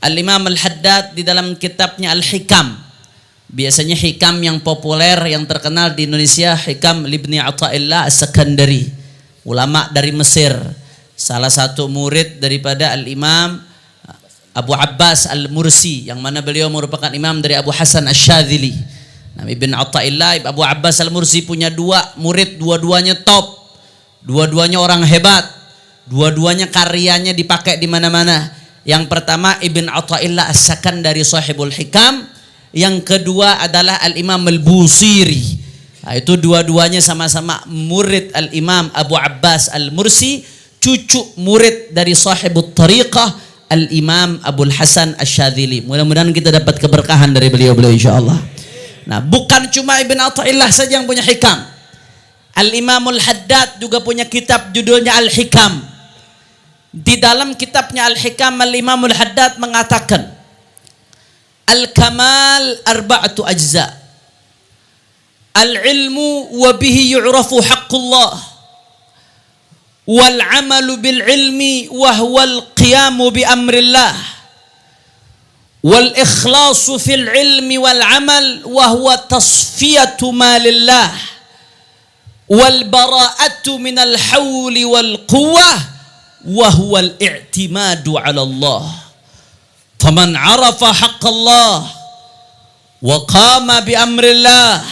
Al-Imam Al-Haddad di dalam kitabnya Al-Hikam. Biasanya hikam yang populer yang terkenal di Indonesia Hikam Ibni Athaillah As-Sakandari, ulama dari Mesir, salah satu murid daripada Al-Imam Abu Abbas Al-Mursi, yang mana beliau merupakan imam dari Abu Hasan Asy-Syadzili. Nah, Ibn Athaillah Abu Abbas Al-Mursi punya dua murid, dua-duanya top, dua-duanya orang hebat, dua-duanya karyanya dipakai di mana-mana. Yang pertama Ibn Athaillah As-Sakandari sahibul Hikam, yang kedua adalah Al-Imam Al-Busiri. Nah, itu dua-duanya sama-sama murid Al-Imam Abu Abbas Al-Mursi, cucu murid dari sahibut tariqah Al-Imam Abul Hasan Asy-Syadzili. Mudah-mudahan kita dapat keberkahan dari beliau-beliau insyaallah. Nah, bukan cuma Ibn Athaillah saja yang punya hikam. Al-Imam Al-Haddad juga punya kitab judulnya Al-Hikam. Di dalam kitabnya Al-Hikam, Al-Imam Al-Haddad mengatakan Al-Kamal arba'atu ajza. Al-ilmu wa bihi yu'rafu haqqullah. Wal-amalu bil-ilmi wa huwa al-qiyamu bi amrillah. Wal-ikhlasu fil ilmi wal-amal wa huwa tasfiyatu malillah. Wal-bara'atu minal hawli wal-quwwah wa huwa al-i'timadu 'ala Allah. Faman 'arafa haqqallah wa qama bi amrillah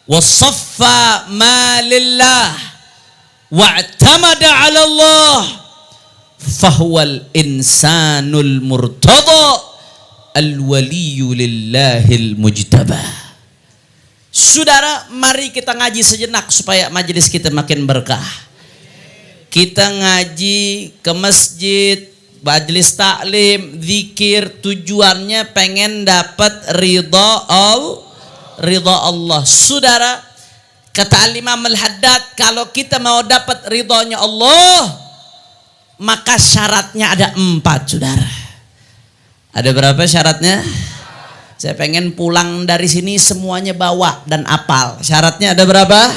wa saffa ma lillah wa i'tamada 'ala Allah fahuwal insanul murtada al-waliyyu lillahil mujtaba. Saudara, mari kita ngaji sejenak supaya majelis kita makin berkah. Kita ngaji ke masjid, majelis taklim, zikir, tujuannya pengen dapat ridha Allah. Saudara, kata Al-Imam Al-Haddad, kalau kita mau dapat ridhonya Allah, maka syaratnya ada 4, saudara. Ada berapa syaratnya? Saya pengen pulang dari sini semuanya bawa dan apal. Syaratnya ada berapa?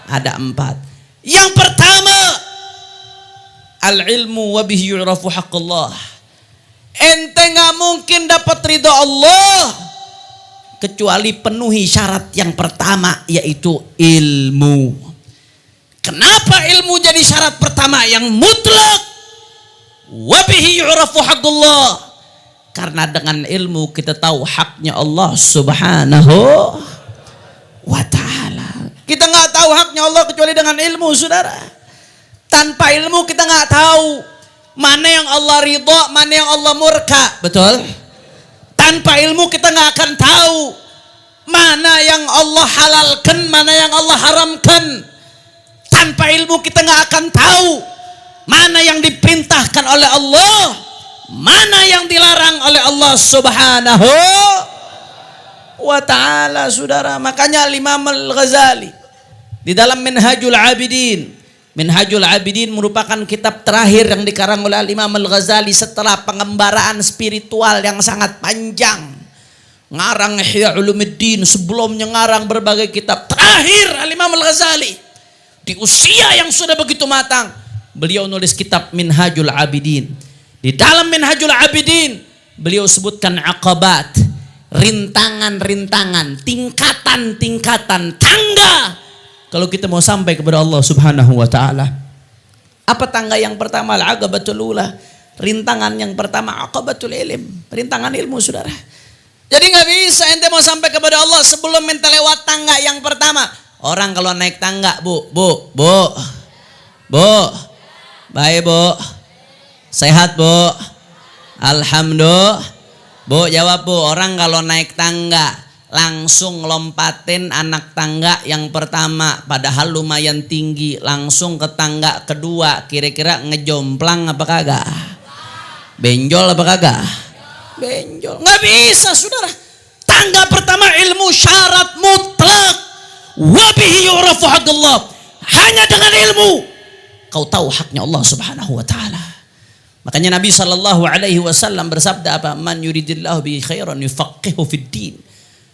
Ada 4. Yang pertama, al-ilmu wa bihi yu'rafu haqqullah. Ente nggak mungkin dapat ridha Allah kecuali penuhi syarat yang pertama, yaitu ilmu. Kenapa ilmu jadi syarat pertama yang mutlak? Wa bihi yu'rafu haqqullah. Karena dengan ilmu kita tahu haknya Allah Subhanahu wa ta'ala. Kita nggak tahu haknya Allah kecuali dengan ilmu, saudara. Tanpa ilmu kita nggak tahu mana yang Allah ridha, mana yang Allah murka, betul? Tanpa ilmu kita nggak akan tahu mana yang Allah halalkan, mana yang Allah haramkan. Tanpa ilmu kita nggak akan tahu mana yang diperintahkan oleh Allah, mana yang dilarang oleh Allah Subhanahu wa ta'ala, saudara. Makanya Imam Al-Ghazali di dalam Minhajul Abidin, Minhajul Abidin merupakan kitab terakhir yang dikarang oleh Imam Al-Ghazali setelah pengembaraan spiritual yang sangat panjang. Ngarang Ihya Ulumuddin, sebelumnya ngarang berbagai kitab. Terakhir Imam Al-Ghazali di usia yang sudah begitu matang, beliau nulis kitab Minhajul Abidin. Di dalam Minhajul Abidin beliau sebutkan aqabat, rintangan-rintangan, tingkatan-tingkatan, tangga kalau kita mau sampai kepada Allah Subhanahu wa ta'ala. Apa tangga yang pertama? Al-aqabatul ula. Rintangan yang pertama aqabatul ilm, rintangan ilmu, saudara. Jadi nggak bisa ente mau sampai kepada Allah sebelum ente lewat tangga yang pertama. Orang kalau naik tangga, bu, baik bu, sehat bu, alhamdulillah bu, jawab bu. Orang kalau naik tangga langsung lompatin anak tangga yang pertama, padahal lumayan tinggi, langsung ke tangga kedua, kira-kira ngejomplang apa kagak? Benjol apa kagak? Benjol. Nggak bisa, saudara. Tangga pertama ilmu syarat mutlak. Wabihi yu'rafu haqqullah. Hanya dengan ilmu kau tahu haknya Allah Subhanahu wa ta'ala. Makanya Nabi SAW bersabda apa? Man yuridillahu bihi khairan yufaqihu fid din.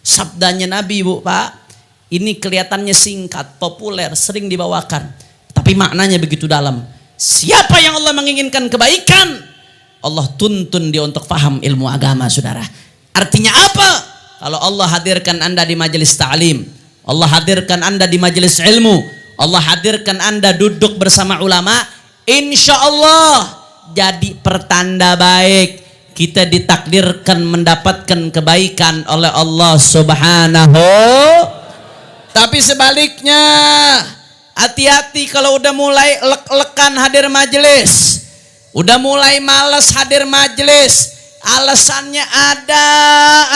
Sabdanya Nabi, bu, pak, ini kelihatannya singkat, populer, sering dibawakan, tapi maknanya begitu dalam. Siapa yang Allah menginginkan kebaikan, Allah tuntun dia untuk paham ilmu agama, saudara. Artinya apa? Kalau Allah hadirkan Anda di majelis ta'lim, Allah hadirkan Anda di majelis ilmu, Allah hadirkan Anda duduk bersama ulama, insya Allah jadi pertanda baik. Kita ditakdirkan mendapatkan kebaikan oleh Allah Subhanahu. Tapi sebaliknya, hati-hati kalau udah mulai lek-lekan hadir majelis, udah mulai malas hadir majelis, alasannya ada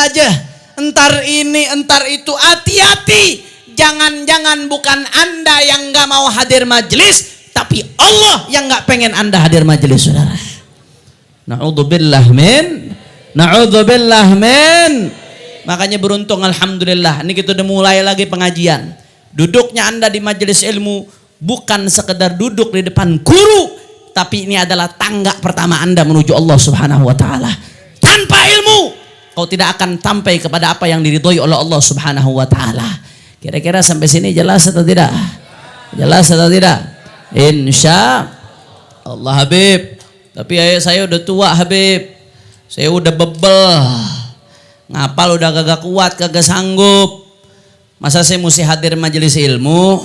aja, entar ini entar itu. Hati-hati, jangan-jangan bukan Anda yang gak mau hadir majelis, tapi Allah yang gak pengen Anda hadir majelis, saudara. Na'udzubillah min. Makanya beruntung, alhamdulillah, ini kita udah mulai lagi pengajian. Duduknya Anda di majelis ilmu bukan sekedar duduk di depan guru, tapi ini adalah tangga pertama Anda menuju Allah Subhanahu wa taala. Tanpa ilmu kau tidak akan sampai kepada apa yang diridhoi oleh Allah Subhanahu wa taala. Kira-kira sampai sini jelas atau tidak? Jelas atau tidak? Insya Allah, Habib. Tapi saya udah tua, Habib. Saya udah bebel. Ngapal udah kagak kuat, kagak sanggup. Masa saya mesti hadir majelis ilmu?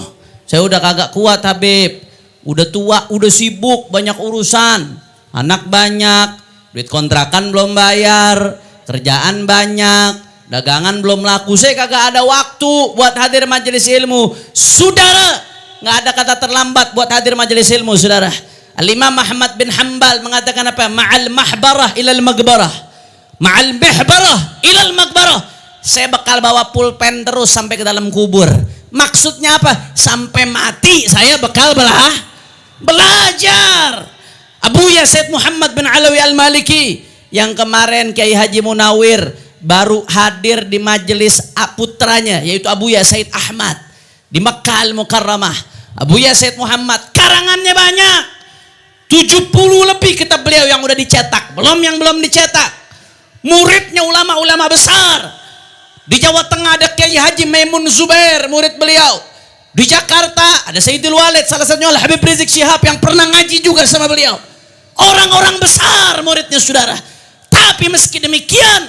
Saya udah kagak kuat, Habib. Udah tua, udah sibuk, banyak urusan. Anak banyak, duit kontrakan belum bayar, kerjaan banyak, dagangan belum laku. Saya kagak ada waktu buat hadir majelis ilmu. Saudara, nggak ada kata terlambat buat hadir majelis ilmu, saudara. Al-Imam Ahmad bin Hanbal mengatakan apa? Ma'al mahbarah ilal magbarah. Ma'al mahbarah ilal magbarah. Saya bakal bawa pulpen terus sampai ke dalam kubur. Maksudnya apa? Sampai mati saya bakal belajar. Abu Yazid Muhammad bin Alawi Al-Maliki yang kemarin Kiai Haji Munawir baru hadir di majelis putranya, yaitu Abu Yazid Ahmad di Makkah Al-Mukarramah. Abu Yazid Muhammad karangannya banyak, 70 lebih kitab beliau yang udah dicetak, belum yang belum dicetak. Muridnya ulama-ulama besar. Di Jawa Tengah ada Kiai Haji Maimun Zubair, murid beliau. Di Jakarta ada Sayyidul Walid, salah satunya Habib Rizik Syihab yang pernah ngaji juga sama beliau. Orang-orang besar muridnya, saudara. Tapi meski demikian,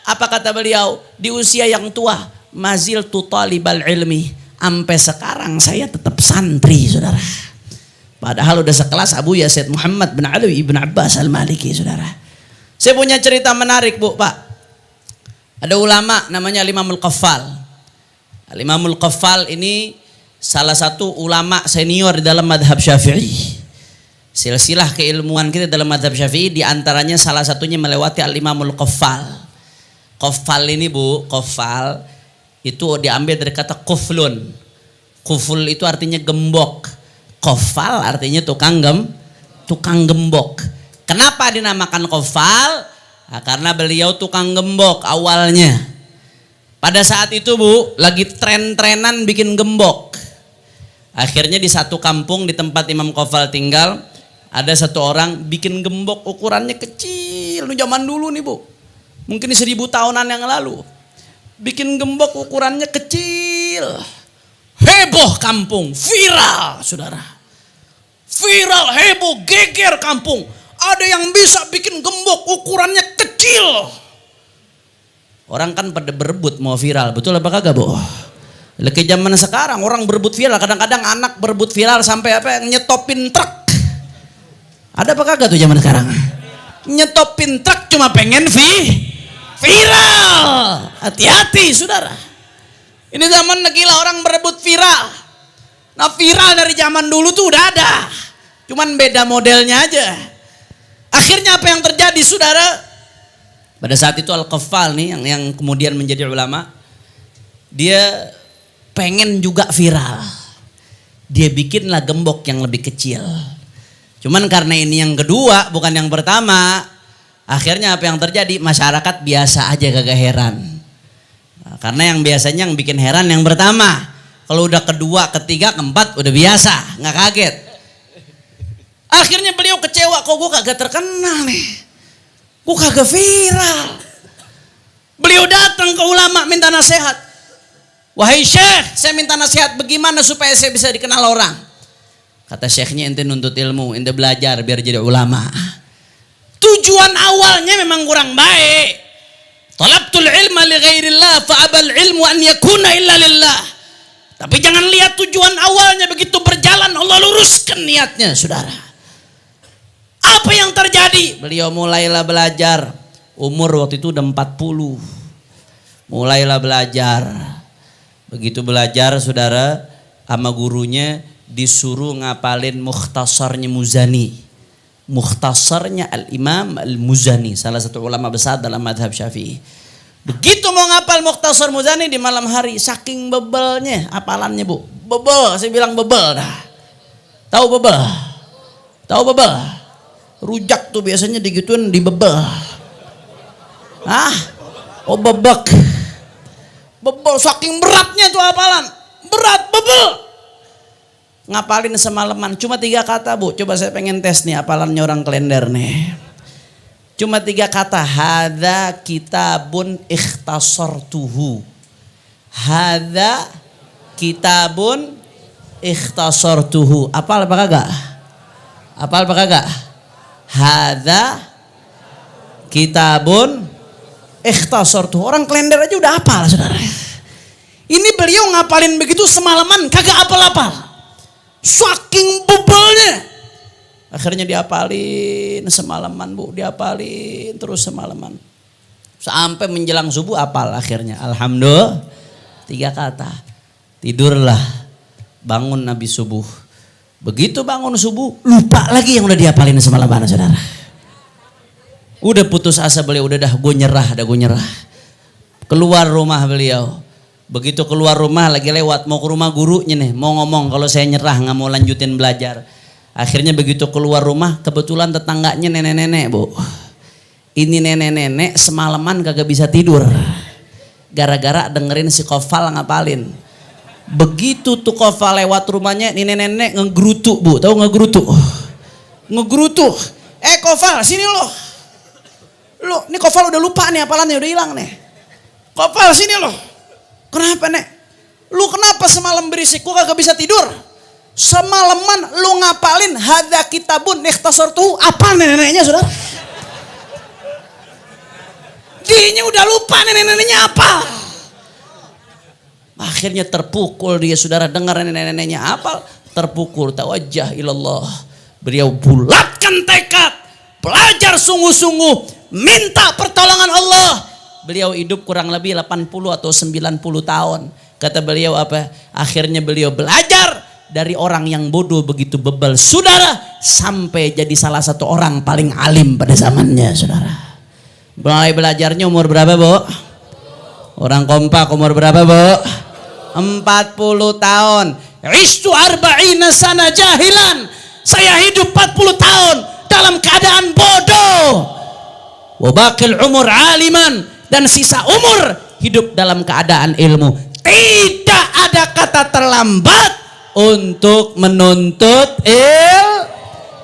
apa kata beliau? Di usia yang tua, maziltu talibal ilmi. Sampai sekarang saya tetap santri, saudara. Padahal udah sekelas Abu Yazid Muhammad bin Alawi ibn Abbas Al-Maliki, saudara. Saya punya cerita menarik, Bu, Pak. Ada ulama namanya Al-Imamul Qaffal. Al-Imamul Qaffal ini salah satu ulama senior di dalam madhab Syafi'i. Silsilah keilmuan kita dalam madhab Syafi'i diantaranya salah satunya melewati Al-Imamul Qaffal. Qaffal ini, Bu, Qaffal itu diambil dari kata kuflun. Kuful itu artinya gembok. Qaffal artinya tukang gembok. Kenapa dinamakan Qaffal? Nah, karena beliau tukang gembok awalnya. Pada saat itu, Bu, lagi tren-trenan bikin gembok. Akhirnya di satu kampung di tempat Imam Qaffal tinggal, ada satu orang bikin gembok ukurannya kecil. Ini zaman dulu nih, Bu. Mungkin 1000 tahunan yang lalu. Bikin gembok ukurannya kecil. Heboh kampung, viral, saudara. Viral, heboh, geger kampung. Ada yang bisa bikin gembok ukurannya kecil. Orang kan pada berebut mau viral, betul apa kagak, Bu? Lagi zaman sekarang orang berebut viral, kadang-kadang anak berebut viral sampai apa nyetopin truk. Ada apa kagak tuh zaman sekarang? Nyetopin truk cuma pengen viral. Hati-hati, saudara. Ini zaman gila orang berebut viral. Nah, viral dari zaman dulu tuh udah ada, cuman beda modelnya aja. Akhirnya apa yang terjadi, saudara? Pada saat itu Al-Qaffal nih yang kemudian menjadi ulama, dia pengen juga viral. Dia bikinlah gembok yang lebih kecil. Cuman karena ini yang kedua, bukan yang pertama, akhirnya apa yang terjadi? Masyarakat biasa aja, kagak heran. Nah, karena yang biasanya yang bikin heran yang pertama. Kalau udah kedua, ketiga, keempat udah biasa, nggak kaget. Akhirnya beliau kecewa, kok gue kagak terkenal nih, gue kagak viral. Beliau datang ke ulama minta nasihat. Wahai Syekh, saya minta nasihat bagaimana supaya saya bisa dikenal orang. Kata syekhnya, ente nuntut ilmu, ente belajar biar jadi ulama. Tujuan awalnya memang kurang baik. Talabtul ilma li ghairillah fa abal ilmu an yakuna illa lillah. Tapi jangan lihat tujuan awalnya, begitu berjalan Allah luruskan niatnya, saudara. Apa yang terjadi? Beliau mulailah belajar. Umur waktu itu udah 40. Mulailah belajar. Begitu belajar, saudara, sama gurunya disuruh ngapalin mukhtasarnya Muzani. Mukhtasarnya Al-Imam Al-Muzani, salah satu ulama besar dalam madhab Syafi'i. Begitu mau ngapal Mukhtasar Muzani di malam hari, saking bebelnya apalannya, Bu. Bebel, saya bilang bebel dah. Tahu bebel? Tahu bebel? Rujak tuh biasanya digituin, dibebel. Oh bebek. Bebel, saking beratnya tuh hafalan. Berat, bebel. Ngapalin semalaman cuma 3 kata, Bu. Coba saya pengen tes nih hafalannya orang Klender nih. Cuma 3 kata. Hadza kitabun ikhtasartuhu. Hadza kitabun ikhtasartuhu. Apal apa kagak? Apal apa kagak? Hadza kitabun ikhtasartuhu. Orang Klender aja udah hafal, saudara. Ini beliau ngapalin begitu semalaman kagak apal-apal. Saking bebelnya. Akhirnya diapalin semalaman, Bu. Diapalin terus semalaman. Sampai menjelang subuh apal akhirnya. Alhamdulillah. 3 kata. Tidurlah. Bangun habis subuh. Begitu bangun subuh, lupa lagi yang udah diapalin semalaman, saudara. Udah putus asa beliau. Udah dah gue nyerah. Keluar rumah beliau. Begitu keluar rumah lagi lewat mau ke rumah gurunya nih, mau ngomong kalau saya nyerah nggak mau lanjutin belajar. Akhirnya begitu keluar rumah kebetulan tetangganya nenek-nenek, Bu. Ini nenek-nenek semalaman kagak bisa tidur gara-gara dengerin si Kofal ngapalin. Begitu tuh Kofal lewat rumahnya, ini nenek-nenek ngegerutu, Bu. Tahu ngegerutu? Ngegerutu. Kofal sini lo. Lo, ini Kofal udah lupa nih hafalannya, udah hilang nih. Kofal sini lo. Kenapa, Nek? Lu kenapa semalam berisik? Gua kagak bisa tidur. Semalaman lu ngapalin hadza kitabun ikhtasartuhu. Apa neneknya, saudara? Dianya udah lupa nenek-neneknya apa. Akhirnya terpukul dia, saudara, dengar nenek-neneknya apa? Terpukul. Tawajjah ilallah. Beliau bulatkan tekad. Belajar sungguh-sungguh. Minta pertolongan Allah. Beliau hidup kurang lebih 80 atau 90 tahun. Kata beliau apa? Akhirnya beliau belajar dari orang yang bodoh begitu bebal, saudara, sampai jadi salah satu orang paling alim pada zamannya, saudara. Mulai belajarnya umur berapa, Bu? Orang kompak umur berapa, Bu? 40 tahun. Ishtu arba'ina sana jahilan. Saya hidup 40 tahun dalam keadaan bodoh. Wa baqil umur aliman. Dan sisa umur hidup dalam keadaan ilmu. Tidak ada kata terlambat untuk menuntut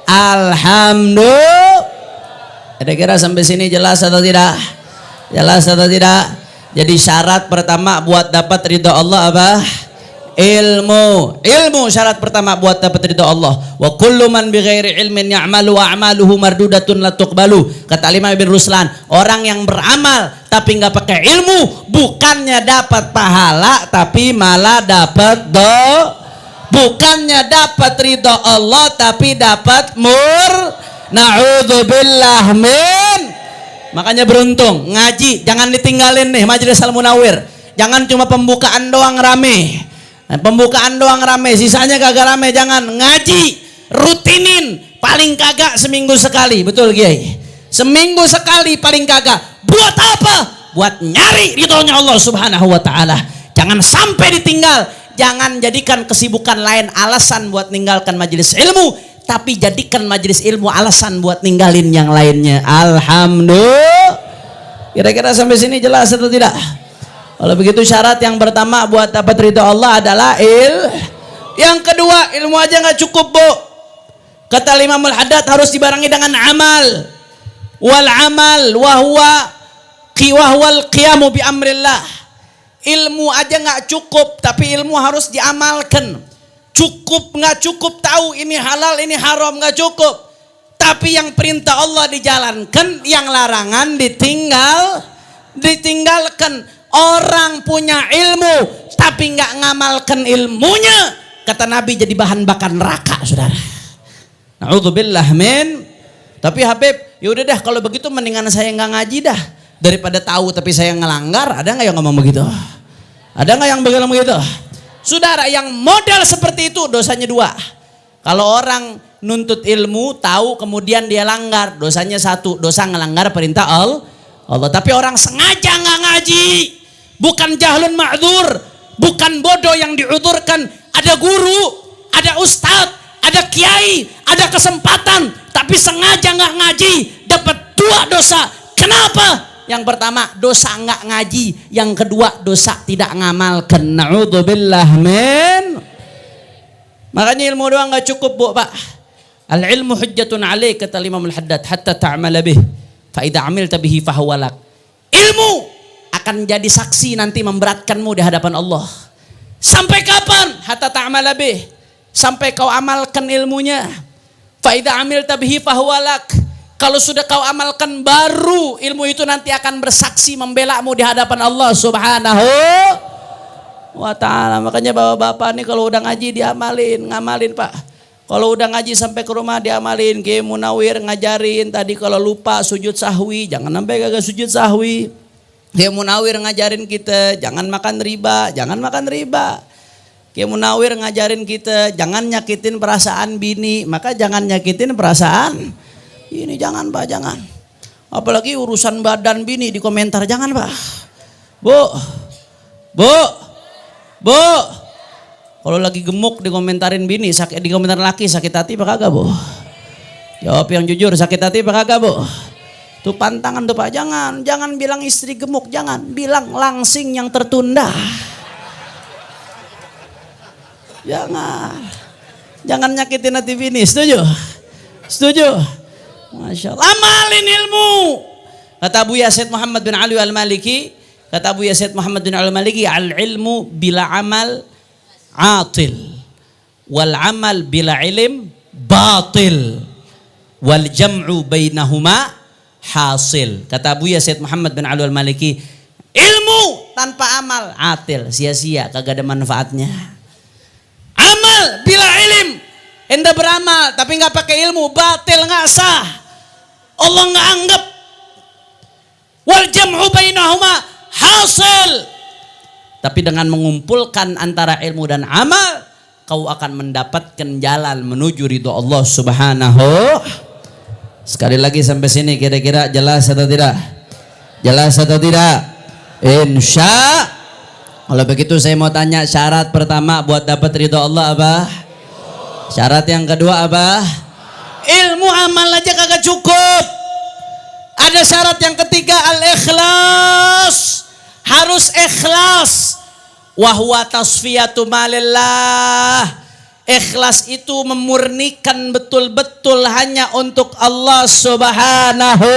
Alhamdulillah. Kira-kira sampai sini jelas atau tidak? Jelas atau tidak? Jadi syarat pertama buat dapat ridha Allah apa? Ilmu. Ilmu syarat pertama buat dapat ridha Allah. Wa kullu man bighairi ilmin ya'malu wa a'maluhu mardudatun la tuqbalu. Kata Imam Ibn Ruslan, orang yang beramal tapi nggak pakai ilmu bukannya dapat pahala tapi malah dapat bukannya dapat ridha Allah tapi dapat na'udzubillah min. Makanya beruntung ngaji, jangan ditinggalin nih Majelis Al Munawwir. Jangan cuma pembukaan doang rame. Pembukaan doang rame, sisanya kagak rame. Jangan ngaji, rutinin, paling kagak seminggu sekali. Betul, Kiai? Seminggu sekali paling kagak. Buat apa? Buat nyari ridhonya Allah Subhanahu wa taala. Jangan sampai ditinggal. Jangan jadikan kesibukan lain alasan buat ninggalkan majelis ilmu, tapi jadikan majelis ilmu alasan buat ninggalin yang lainnya. Alhamdulillah. Kira-kira sampai sini jelas atau tidak? Kalau begitu syarat yang pertama buat dapat ridha Allah adalah Yang kedua, ilmu aja nggak cukup, Bu. Kata Imam Al-Haddad harus dibarengi dengan amal. Wal amal wahwal qiyamu bi amrillah. Ilmu aja nggak cukup, tapi ilmu harus diamalkan. Cukup nggak cukup tahu ini halal ini haram nggak cukup, Tapi yang perintah Allah dijalankan, yang larangan ditinggalkan. Orang punya ilmu tapi nggak ngamalkan ilmunya, kata Nabi, jadi bahan bakar neraka, saudara. Na'udzubillah min. Tapi Habib, yaudah dah kalau begitu mendingan saya nggak ngaji dah daripada tahu tapi saya ngelanggar. Ada nggak yang ngomong begitu? Ada nggak yang bilang begitu? Saudara, yang model seperti itu dosanya dua. Kalau orang nuntut ilmu, tahu kemudian dia langgar, dosanya satu, dosa ngelanggar perintah Allah. Tapi orang sengaja nggak ngaji, bukan jahlun ma'dzur, bukan bodoh yang diudurkan. Ada guru, ada ustadz, ada kiai, ada kesempatan, tapi sengaja nggak ngaji, dapat dua dosa. Kenapa? Yang pertama dosa nggak ngaji, yang kedua dosa tidak ngamalkan. Na'udzubillah min. Makanya ilmu doang nggak cukup, Bu, Pak. Al ilmu hujjatun alaik, kata Imam Al-Haddad, hatta ta'amala bih, fa idza amilta bihi fahuwa lak. Ilmu akan jadi saksi nanti memberatkanmu di hadapan Allah. Sampai kapan? Hatta ta'amala bih, sampai kau amalkan ilmunya. Fa idza amilta bihi fahuwa lak. Kalau sudah kau amalkan, baru ilmu itu nanti akan bersaksi membelamu di hadapan Allah Subhanahu wa ta'ala. Makanya bapak-bapak nih kalau udah ngaji ngamalin Pak. Kalau udah ngaji sampai ke rumah diamalin. Kiai Munawir ngajarin tadi kalau lupa sujud sahwi, jangan sampai kagak sujud sahwi. Kiai Munawir ngajarin kita jangan makan riba, jangan makan riba. Kiai Munawir ngajarin kita jangan nyakitin perasaan bini, maka jangan nyakitin perasaan ini, jangan Pak, jangan. Apalagi urusan badan bini di komentar, jangan Pak. Bu. Kalau lagi gemuk dikomentarin bini, di komentar laki sakit hati apa kagak, Bu? Jawab yang jujur, sakit hati apa kagak, Bu? Itu pantangan tuh Pak, jangan bilang istri gemuk, jangan bilang langsing yang tertunda. Jangan nyakitin hati bini, setuju? Masya Allah. Amalin ilmu. Kata Buya Said Muhammad bin Ali al-Maliki, al ilmu bila amal atil, wal amal bila ilm batil, wal jam'u bainahuma hasil. Kata Buya Said Muhammad bin Ali al-Maliki, ilmu tanpa amal atil, sia-sia, kagak ada manfaatnya. Amal bila ilm, anda beramal tapi nggak pakai ilmu, batil, nggak sah, Allah nggak anggap. Wal jam'u bainahuma hasil. Tapi dengan mengumpulkan antara ilmu dan amal, kau akan mendapatkan jalan menuju ridho Allah Subhanahu. Sekali lagi sampai sini kira-kira jelas atau tidak? Jelas atau tidak? Insya. Kalau begitu saya mau tanya, syarat pertama buat dapat ridho Allah apa? Syarat yang kedua apa? Ilmu, amal aja kagak cukup. Ada syarat yang ketiga, al-ikhlas. Harus ikhlas. Wahwa tasfiyatu malillah. Ikhlas itu memurnikan betul-betul hanya untuk Allah Subhanahu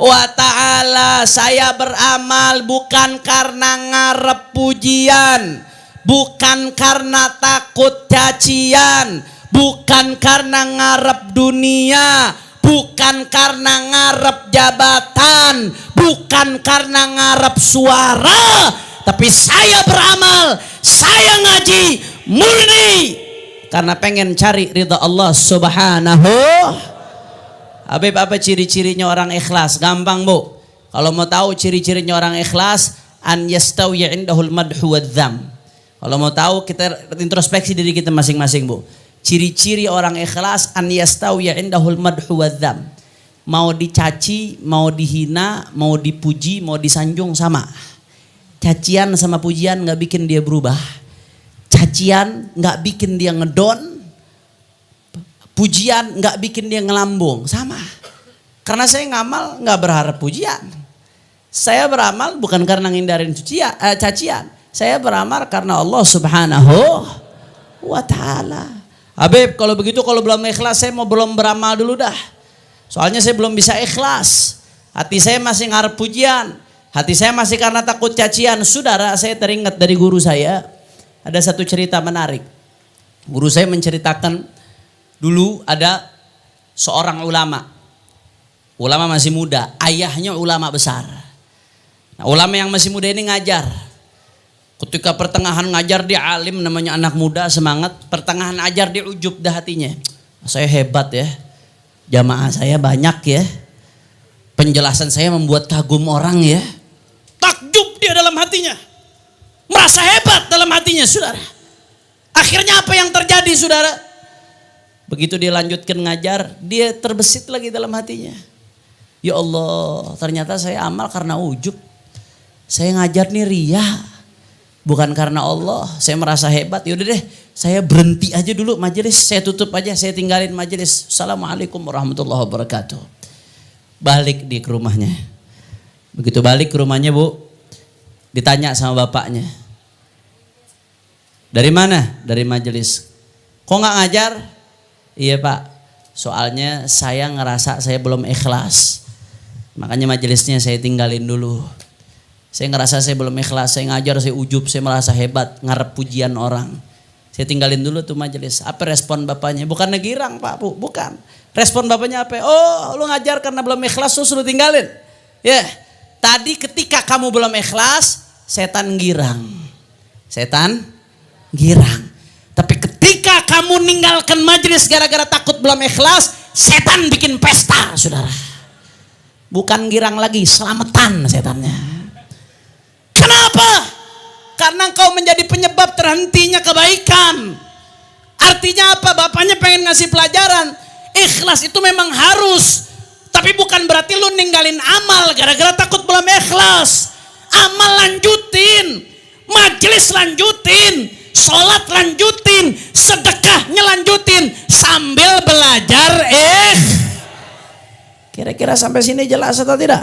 wa ta'ala. Saya beramal bukan karena ngarep pujian, bukan karena takut cacian, bukan karena ngarep dunia, bukan karena ngarep jabatan, bukan karena ngarep suara, tapi saya beramal, saya ngaji murni karena pengen cari ridha Allah Subhanahu. Habib, apa ciri-cirinya orang ikhlas? Gampang, Bu. Kalau mau tahu ciri-cirinya orang ikhlas, an yastawi indahul madhu wadzam. Kalau mau tahu, kita introspeksi diri kita masing-masing, Bu. Ciri-ciri orang ikhlas, an yastawi indahul madhu wadzam. Mau dicaci, mau dihina, mau dipuji, mau disanjung sama. Cacian sama pujian nggak bikin dia berubah. Cacian nggak bikin dia ngedon. Pujian nggak bikin dia ngelambung, sama. Karena saya ngamal nggak berharap pujian. Saya beramal bukan karena ngindarin cacian. Saya beramal karena Allah Subhanahu wa ta'ala. Habib, kalau begitu kalau belum ikhlas, saya mau belum beramal dulu dah. Soalnya saya belum bisa ikhlas. Hati saya masih ngarep pujian. Hati saya masih karena takut cacian. Saudara, saya teringat dari guru saya. Ada satu cerita menarik. Guru saya menceritakan dulu ada seorang ulama. Ulama masih muda, ayahnya ulama besar. Nah, ulama yang masih muda ini ngajar. Ketika pertengahan ngajar dia alim, namanya anak muda semangat. Pertengahan ajar dia ujub dah hatinya. Saya hebat ya, jamaah saya banyak ya. Penjelasan saya membuat kagum orang ya. Takjub dia dalam hatinya. Merasa hebat dalam hatinya saudara. Akhirnya apa yang terjadi saudara? Begitu dia lanjutkan ngajar, dia terbesit lagi dalam hatinya. Ya Allah, ternyata saya amal karena ujub. Saya ngajar nih ria, bukan karena Allah. Saya merasa hebat, yaudah deh saya berhenti aja dulu majelis. Saya tutup aja, saya tinggalin majelis. Assalamualaikum warahmatullahi wabarakatuh. Balik dia ke rumahnya. Begitu balik ke rumahnya bu, ditanya sama bapaknya. Dari mana? Dari majelis. Kok gak ngajar? Iya pak, soalnya saya ngerasa saya belum ikhlas. Makanya majelisnya saya tinggalin dulu. Saya ngerasa saya belum ikhlas, saya ngajar, saya ujub, saya merasa hebat, ngarep pujian orang. Saya tinggalin dulu tuh majelis. Apa respon bapaknya? Bukan ngegirang pak bu, bukan. Respon bapaknya apa? Oh lu ngajar karena belum ikhlas terus lu tinggalin. Ya, tadi ketika kamu belum ikhlas, setan girang. Setan girang. Tapi ketika kamu ninggalkan majelis gara-gara takut belum ikhlas, setan bikin pesta saudara. Bukan girang lagi, selamatan setannya. Kenapa? Karena engkau menjadi penyebab terhentinya kebaikan. Artinya apa? Bapaknya pengen ngasih pelajaran. Ikhlas itu memang harus. Tapi bukan berarti lu ninggalin amal gara-gara takut belum ikhlas. Amal lanjutin. Majelis lanjutin. Sholat lanjutin. Sedekahnya lanjutin. Sambil belajar Kira-kira sampai sini jelas atau tidak?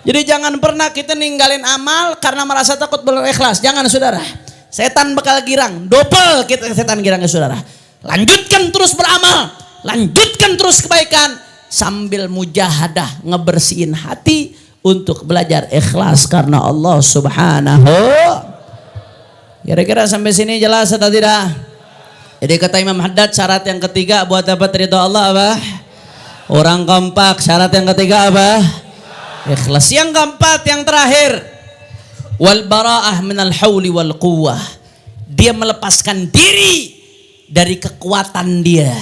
Jadi jangan pernah kita ninggalin amal karena merasa takut belum ikhlas. Jangan saudara. Setan bakal girang. Double kita setan girang ya saudara. Lanjutkan terus beramal. Lanjutkan terus kebaikan. Sambil mujahadah ngebersihin hati untuk belajar ikhlas karena Allah subhanahu. Kira-kira sampai sini jelas atau tidak? Jadi kata Imam Haddad syarat yang ketiga buat dapat ridha Allah apa? Orang kompak. Syarat yang ketiga apa? Ikhlas. Yang keempat, yang terakhir, wal bara'ah minal hauli wal quwwah. Dia melepaskan diri dari kekuatan dia.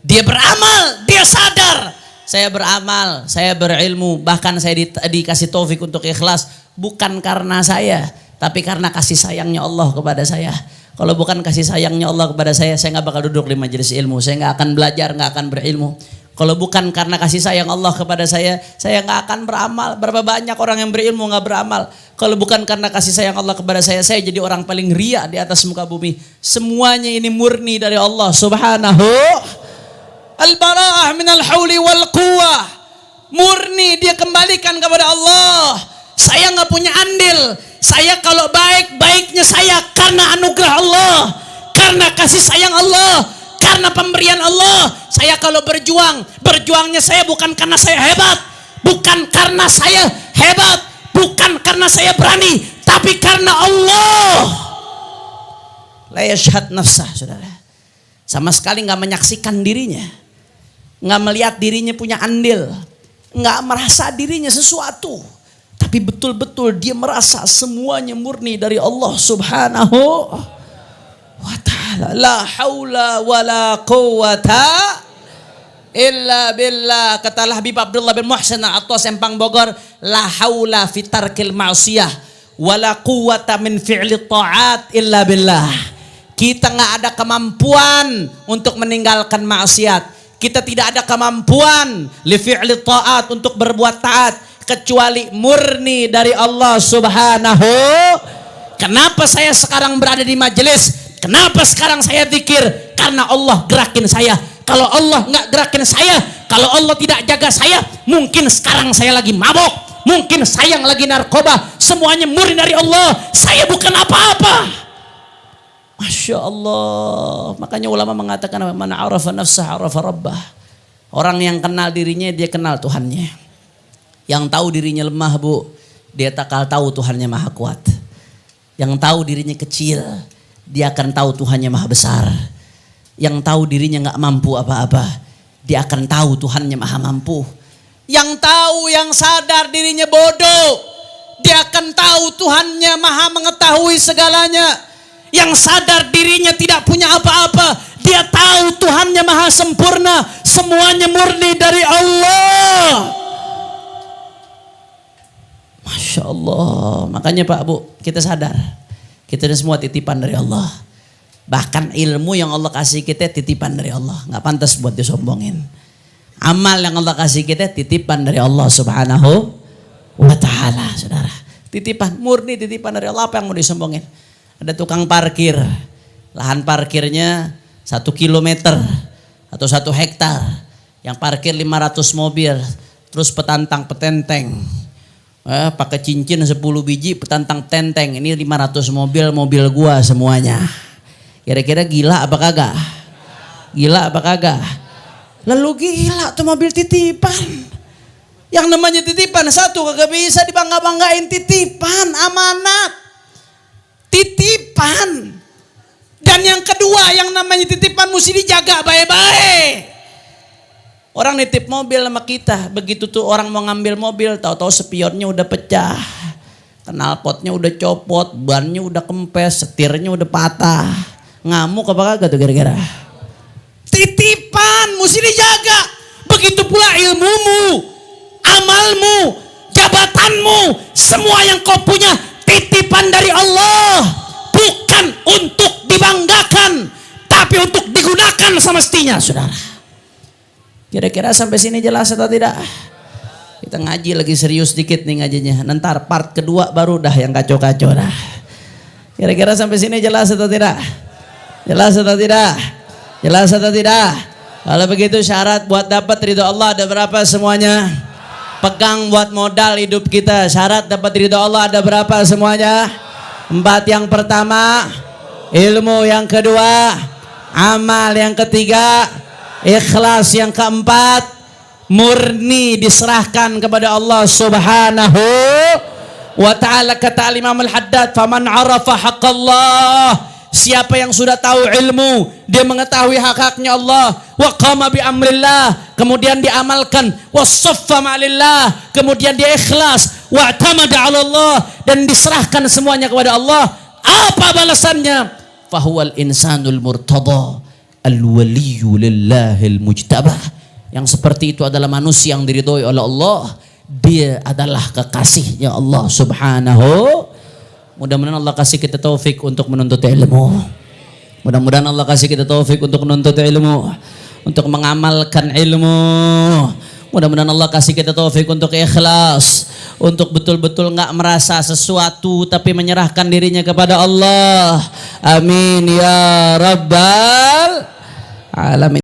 Dia beramal, dia sadar. Saya beramal, saya berilmu, bahkan saya dikasih taufik untuk ikhlas bukan karena saya, tapi karena kasih sayangnya Allah kepada saya. Kalau bukan kasih sayangnya Allah kepada saya nggak bakal duduk di majelis ilmu. Saya nggak akan belajar, nggak akan berilmu. Kalau bukan karena kasih sayang Allah kepada saya nggak akan beramal. Berapa banyak orang yang berilmu nggak beramal. Kalau bukan karena kasih sayang Allah kepada saya jadi orang paling ria di atas muka bumi. Semuanya ini murni dari Allah subhanahu. Al-bara'ah minal hauli wal quwwah. Murni dia kembalikan kepada Allah. Saya nggak punya andil. Saya kalau baik, baiknya saya karena anugerah Allah. Karena kasih sayang Allah. Karena pemberian Allah. Saya kalau berjuang, berjuangnya saya bukan karena saya hebat, bukan karena saya hebat, bukan karena saya berani, tapi karena Allah. La yashhad nafsah, saudara. Sama sekali nggak menyaksikan dirinya, nggak melihat dirinya punya andil, nggak merasa dirinya sesuatu, tapi betul-betul dia merasa semuanya murni dari Allah Subhanahu wa ta'ala. La haula wala quwwata illa billah. Kata Habib Abdullah bin Muhsin Al-Attas Empang Bogor, la haula fi tarkil ma'siyah wala quwwata min fi'li ta'at illa billah. Kita nggak ada kemampuan untuk meninggalkan maksiat. Kita tidak ada kemampuan li fi'li ta'at untuk berbuat taat kecuali murni dari Allah Subhanahu. Kenapa saya sekarang berada di majelis? Kenapa sekarang saya zikir? Karena Allah gerakin saya. Kalau Allah nggak gerakin saya, kalau Allah tidak jaga saya, mungkin sekarang saya lagi mabok, mungkin saya lagi narkoba. Semuanya murni dari Allah. Saya bukan apa-apa. Masya Allah. Makanya ulama mengatakan, man arafa nafsah arafa rabbah. Orang yang kenal dirinya, dia kenal Tuhannya. Yang tahu dirinya lemah, bu, dia takal tahu Tuhannya maha kuat. Yang tahu dirinya kecil, dia akan tahu Tuhannya maha besar. Yang tahu dirinya nggak mampu apa-apa, dia akan tahu Tuhannya maha mampu. Yang tahu, yang sadar dirinya bodoh, dia akan tahu Tuhannya maha mengetahui segalanya. Yang sadar dirinya tidak punya apa-apa, dia tahu Tuhannya maha sempurna, semuanya murni dari Allah. Masya Allah. Makanya Pak Bu, kita sadar, kita ini semua titipan dari Allah. Bahkan ilmu yang Allah kasih kita titipan dari Allah, nggak pantas buat disombongin. Amal yang Allah kasih kita titipan dari Allah Subhanahu wa ta'ala, saudara. Titipan, murni titipan dari Allah, apa yang mau disombongin? Ada tukang parkir, lahan parkirnya 1 kilometer atau 1 hektar, yang parkir 500 mobil, terus petenteng, pakai cincin 10 biji, petantang tenteng, ini 500 mobil gua semuanya. Kira-kira gila apa kagak? Gila apa kagak? Lalu gila tuh mobil titipan. Yang namanya titipan, satu kagak bisa dibangga-banggain, titipan, amanat. Titipan. Dan yang kedua, yang namanya titipan mesti dijaga baik-baik. Orang nitip mobil sama kita, begitu tuh orang mau ngambil mobil, tahu-tahu spionnya udah pecah, knalpotnya udah copot, bannya udah kempes, setirnya udah patah. Ngamuk apa kagak tuh kira-kira? Titipan mesti dijaga. Begitu pula ilmumu, amalmu, jabatanmu, semua yang kau punya titipan dari Allah, bukan untuk dibanggakan, tapi untuk digunakan semestinya, saudara. Kira-kira sampai sini jelas atau tidak? Kita ngaji lagi serius dikit nih ngajinya. Ntar part kedua baru dah yang kacau-kacau dah. Kira-kira sampai sini jelas atau tidak? Jelas atau tidak? Jelas atau tidak? Kalau begitu syarat buat dapat ridho Allah ada berapa semuanya? Pegang buat modal hidup kita. Syarat dapat ridho Allah ada berapa semuanya? 4. Yang pertama ilmu, yang kedua amal, yang ketiga ikhlas, yang keempat murni diserahkan kepada Allah Subhanahu wa ta'ala. Kata Imam Al-Haddad, faman arafa haqqallah, siapa yang sudah tahu ilmu, dia mengetahui hak-haknya Allah, wa qama bi amrillah, kemudian diamalkan, wasaffa ma'lillah, kemudian dia ikhlas, wa tamada 'ala Allah, dan diserahkan semuanya kepada Allah. Apa balasannya? Fahuwal insanul murtada al-waliyyu lillahil mujtabah. Yang seperti itu adalah manusia yang diridhoi oleh Allah. Dia adalah kekasihnya Allah Subhanahu. Mudah-mudahan Allah kasih kita taufik untuk menuntut ilmu. Mudah-mudahan Allah kasih kita taufik untuk menuntut ilmu, untuk mengamalkan ilmu. Mudah-mudahan Allah kasih kita taufik untuk ikhlas, untuk betul-betul nggak merasa sesuatu tapi menyerahkan dirinya kepada Allah. Amin ya rabbal alamin.